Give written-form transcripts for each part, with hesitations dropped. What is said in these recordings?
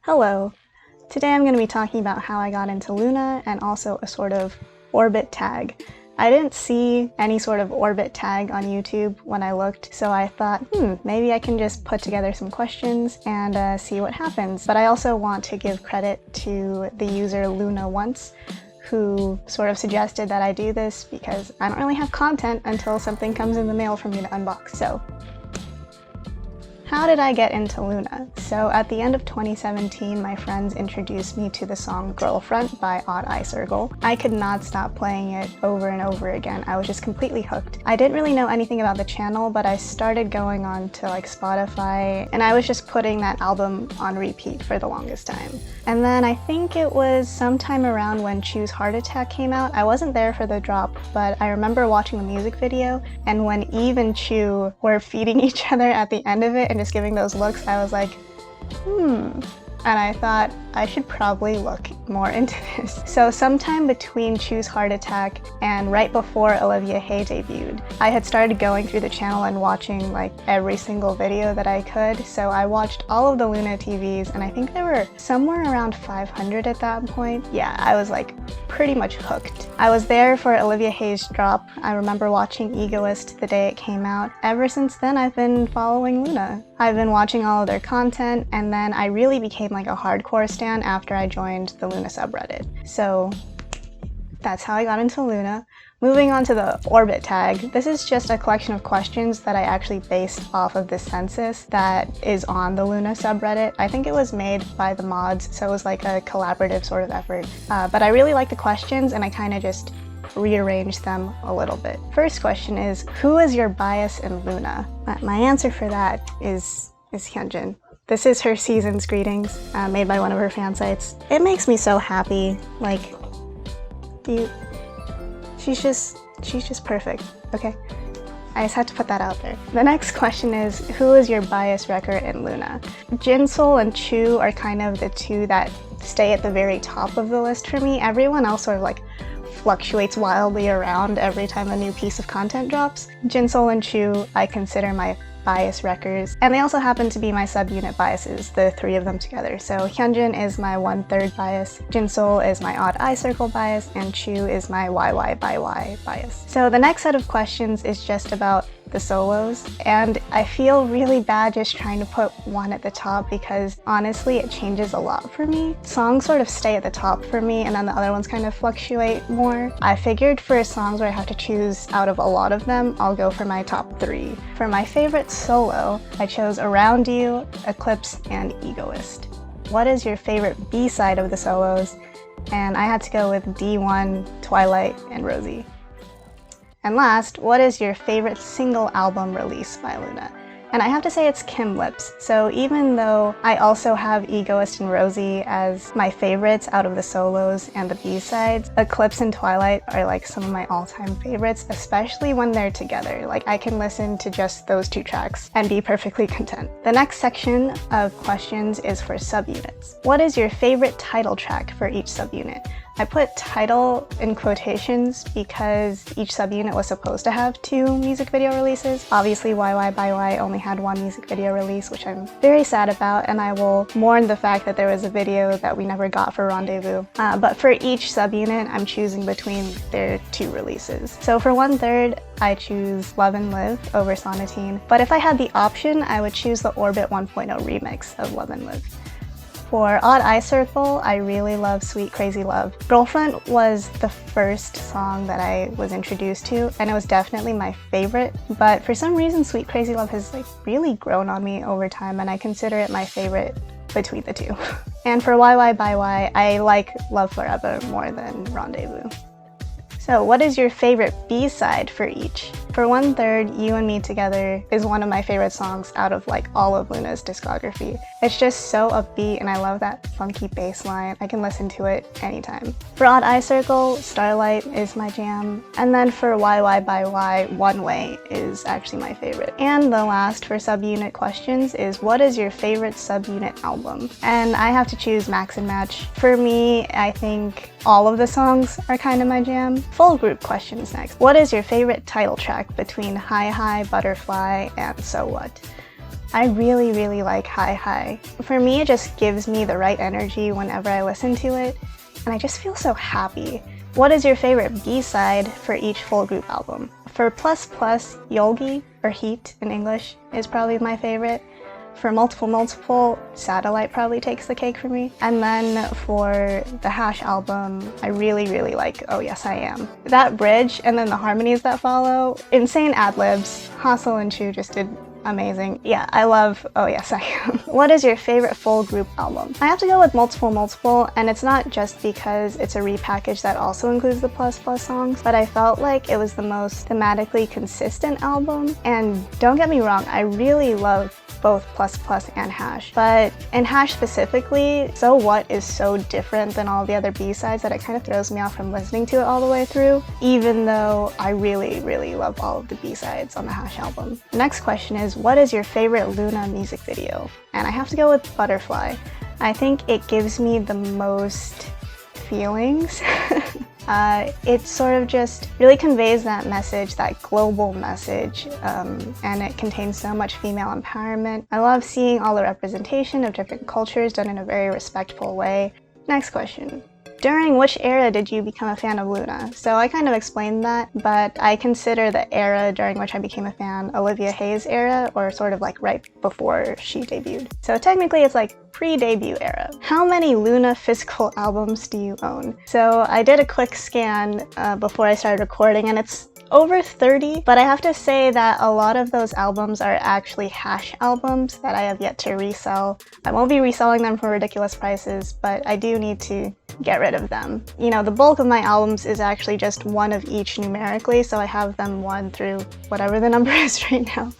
Hello! Today I'm going to be talking about how I got into LOONA and also a sort of orbit tag. I didn't see any sort of orbit tag on YouTube when I looked, so I thought, maybe I can just put together some questions and see what happens. But I also want to give credit to the user LOONA once, who sort of suggested that I do this because I don't really have content until something comes in the mail for me to unbox. So how did I get into LOONA? So at the end of 2017, my friends introduced me to the song Girlfriend by Odd Eye Circle. I could not stop playing it over and over again. I was just completely hooked. I didn't really know anything about the channel, but I started going on to like Spotify, and I was just putting that album on repeat for the longest time. And then I think it was sometime around when Chu's Heart Attack came out. I wasn't there for the drop, but I remember watching the music video, and when Eve and Chu were feeding each other at the end of it and just giving those looks, I was like, and I thought I should probably look more into this. So sometime between Chu's Heart Attack and right before Olivia Hay debuted, I had started going through the channel and watching like every single video that I could. So I watched all of the LOONA TVs, and I think there were somewhere around 500 at that point. Yeah, I was like pretty much hooked. I was there for Olivia Hay's drop. I remember watching Egoist the day it came out. Ever since then, I've been following LOONA. I've been watching all of their content, and then I really became like a hardcore stan after I joined the LOONA subreddit. So that's how I got into LOONA. Moving on to the orbit tag, this is just a collection of questions that I actually based off of the census that is on the LOONA subreddit. I think it was made by the mods, so it was like a collaborative sort of effort. But I really like the questions, and I kind of just rearrange them a little bit. First question is, who is your bias in LOONA? My answer for that is Hyunjin. This is her season's greetings, made by one of her fan sites. It makes me so happy. Like, she's just perfect, okay? I just had to put that out there. The next question is, who is your bias wrecker in LOONA? Jinsol and Chu are kind of the two that stay at the very top of the list for me. Everyone else sort of like fluctuates wildly around every time a new piece of content drops. Jinsol and Chu I consider my bias wreckers, and they also happen to be my subunit biases, the three of them together. So Hyunjin is my 1/3 bias, Jinsol is my Odd Eye Circle bias, and Chu is my YY by Y bias. So the next set of questions is just about the solos, and I feel really bad just trying to put one at the top because honestly it changes a lot for me. Songs sort of stay at the top for me, and then the other ones kind of fluctuate more. I figured for songs where I have to choose out of a lot of them, I'll go for my top 3. For my favorite solo, I chose Around You, Eclipse, and Egoist. What is your favorite B-side of the solos? And I had to go with D1, Twilight, and Rosie. And last, what is your favorite single album release by LOONA? And I have to say it's Kim Lips. So even though I also have Egoist and Rosie as my favorites out of the solos and the B-sides, Eclipse and Twilight are like some of my all-time favorites, especially when they're together. Like, I can listen to just those 2 tracks and be perfectly content. The next section of questions is for subunits. What is your favorite title track for each subunit? I put title in quotations because each subunit was supposed to have 2 music video releases. Obviously YY by Y only had 1 music video release, which I'm very sad about, and I will mourn the fact that there was a video that we never got for Rendezvous. But for each subunit, I'm choosing between their 2 releases. So for 1/3, I choose Love and Live over Sonatine, but if I had the option, I would choose the Orbit 1.0 remix of Love and Live. For Odd Eye Circle, I really love Sweet Crazy Love. Girlfriend was the first song that I was introduced to, and it was definitely my favorite, but for some reason Sweet Crazy Love has like really grown on me over time, and I consider it my favorite between the 2. And for YY by Y, I like Love Forever more than Rendezvous. So what is your favorite B-side for each? For 1/3, You and Me Together is one of my favorite songs out of like all of LOONA's discography. It's just so upbeat, and I love that funky bass line. I can listen to it anytime. For Odd Eye Circle, Starlight is my jam. And then for YY by Y, One Way is actually my favorite. And the last for subunit questions is, what is your favorite subunit album? And I have to choose Max and Match. For me, I think all of the songs are kind of my jam. Full group questions next. What is your favorite title track between Hi Hi, Butterfly, and So What? I really like Hi Hi. For me, it just gives me the right energy whenever I listen to it, and I just feel so happy. What is your favorite B-side for each full group album? For Plus Plus, Yolgi, or Heat in English, is probably my favorite. For Multiple, Satellite probably takes the cake for me. And then for the Hash album, I really like Oh Yes I Am. That bridge and then the harmonies that follow, insane ad-libs. Hassel and Chu just did amazing. Yeah, I love Oh Yes I Am. What is your favorite full group album? I have to go with Multiple, and it's not just because it's a repackage that also includes the Plus Plus songs, but I felt like it was the most thematically consistent album. And don't get me wrong, I really love both Plus Plus and Hash, but in Hash specifically, So What is so different than all the other B-sides that it kind of throws me off from listening to it all the way through, even though I really love all of the B-sides on the Hash album. The next question is, what is your favorite LOONA music video? And I have to go with Butterfly. I think it gives me the most feelings. It sort of just really conveys that message, that global message, and it contains so much female empowerment. I love seeing all the representation of different cultures done in a very respectful way. Next question. During which era did you become a fan of LOONA? So I kind of explained that, but I consider the era during which I became a fan Olivia Hayes era, or sort of like right before she debuted. So technically it's like pre-debut era. How many LOONA physical albums do you own? So I did a quick scan before I started recording, and it's over 30, but I have to say that a lot of those albums are actually Hash albums that I have yet to resell. I won't be reselling them for ridiculous prices, but I do need to get rid of them. You know, the bulk of my albums is actually just one of each numerically, so I have them 1 through whatever the number is right now.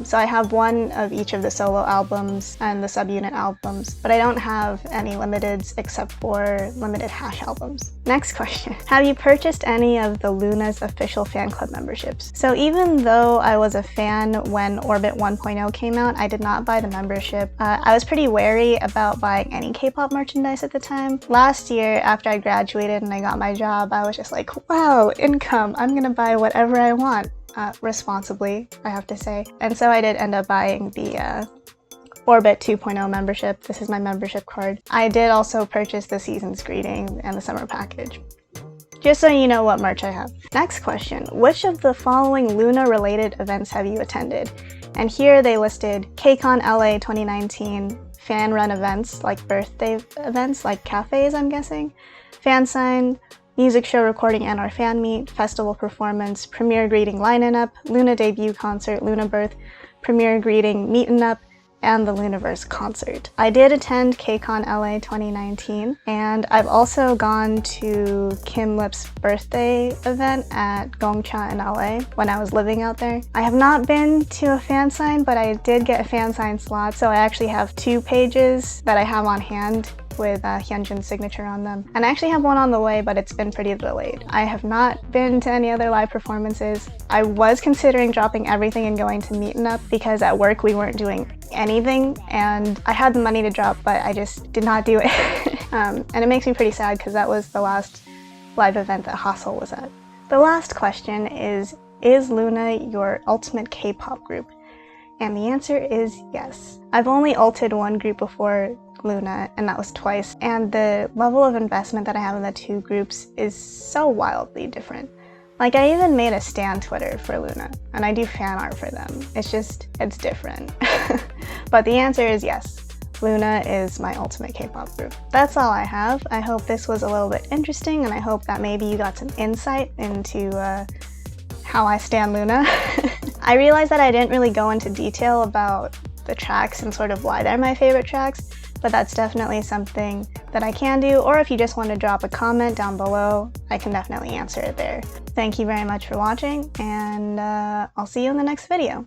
So I have one of each of the solo albums and the subunit albums, but I don't have any limiteds except for limited Hash albums. Next question. Have you purchased any of the LOONA's official fan club memberships? So even though I was a fan when Orbit 1.0 came out, I did not buy the membership. I was pretty wary about buying any K-pop merchandise at the time. Last year, after I graduated and I got my job, I was just like, wow, income, I'm gonna buy whatever I want. Responsibly, I have to say. And so I did end up buying the Orbit 2.0 membership. This is my membership card. I did also purchase the season's greeting and the summer package. Just so you know what merch I have. Next question. Which of the following LOONA related events have you attended? And here they listed KCON LA 2019, fan run events like birthday events like cafes, I'm guessing, fan sign, music show recording and our fan meet, festival performance, premiere greeting line-in-up, LOONA debut concert, LOONA birth, premiere greeting meet-in-up, and the Looniverse concert. I did attend KCON LA 2019, and I've also gone to Kim Lip's birthday event at Gongcha in LA when I was living out there. I have not been to a fan sign, but I did get a fan sign slot, so I actually have 2 pages that I have on hand with Hyunjin's signature on them. And I actually have one on the way, but it's been pretty delayed. I have not been to any other live performances. I was considering dropping everything and going to Meetin' because at work we weren't doing anything, and I had the money to drop, but I just did not do it. And it makes me pretty sad because that was the last live event that Hassel was at. The last question is LOONA your ultimate K-pop group? And the answer is yes. I've only ulted one group before LOONA, and that was twice, and the level of investment that I have in the 2 groups is so wildly different. Like, I even made a stan Twitter for LOONA, and I do fan art for them. It's different. But the answer is yes. LOONA is my ultimate K-pop group. That's all I have. I hope this was a little bit interesting, and I hope that maybe you got some insight into how I stan LOONA. I realized that I didn't really go into detail about the tracks and sort of why they're my favorite tracks, but that's definitely something that I can do, or if you just want to drop a comment down below, I can definitely answer it there. Thank you very much for watching, and I'll see you in the next video.